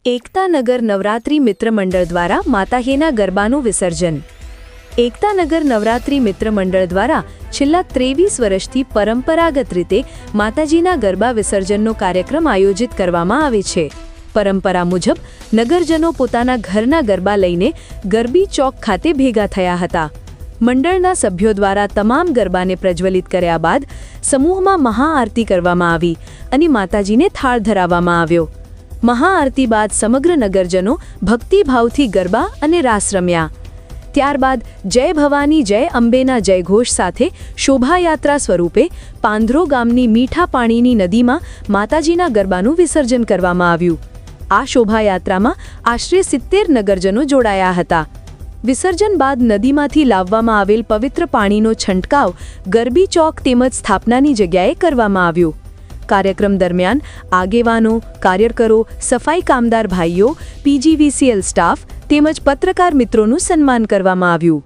એકતાનગર નવરાત્રિ મિત્ર મંડળ દ્વારા માતાજીના ગરબાનું વિસર્જન। એકતાનગર નવરાત્રિ મિત્ર મંડળ દ્વારા છેલ્લા 23 વર્ષથી પરંપરાગત રીતે માતાજીના ગરબા વિસર્જનનો કાર્યક્રમ આયોજિત કરવામાં આવે છે। પરંપરા મુજબ નગરજનો પોતાના ઘરના ગરબા લઈને ગરબી ચોક ખાતે ભેગા થયા હતા। મંડળના સભ્યો દ્વારા તમામ ગરબાને પ્રજ્વલિત કર્યા બાદ સમૂહમાં મહાઆરતી કરવામાં આવી અને માતાજીને થાળ ધરાવવામાં આવ્યો। મહાઆરતી બાદ સમગ્ર નગરજનો ભક્તિભાવથી ગરબા અને રાસ રમ્યા। ત્યારબાદ જય ભવાની જય અંબેના જયઘોષ સાથે શોભાયાત્રા સ્વરૂપે પાંધરો ગામની મીઠા પાણીની નદીમાં માતાજીના ગરબાનું વિસર્જન કરવામાં આવ્યું। આ શોભાયાત્રામાં આશરે 70 નગરજનો જોડાયા હતા। વિસર્જન બાદ નદીમાંથી લાવવામાં આવેલ પવિત્ર પાણીનો છંટકાવ ગરબી ચોક તેમજ સ્થાપનાની જગ્યાએ કરવામાં આવ્યો। કાર્યક્રમ દરમિયાન આગેવાનો, કાર્યકરો, સફાઈ કામદાર ભાઈઓ, પીજીવીસીએલ સ્ટાફ તેમજ પત્રકાર મિત્રોનું સન્માન કરવામાં આવ્યું।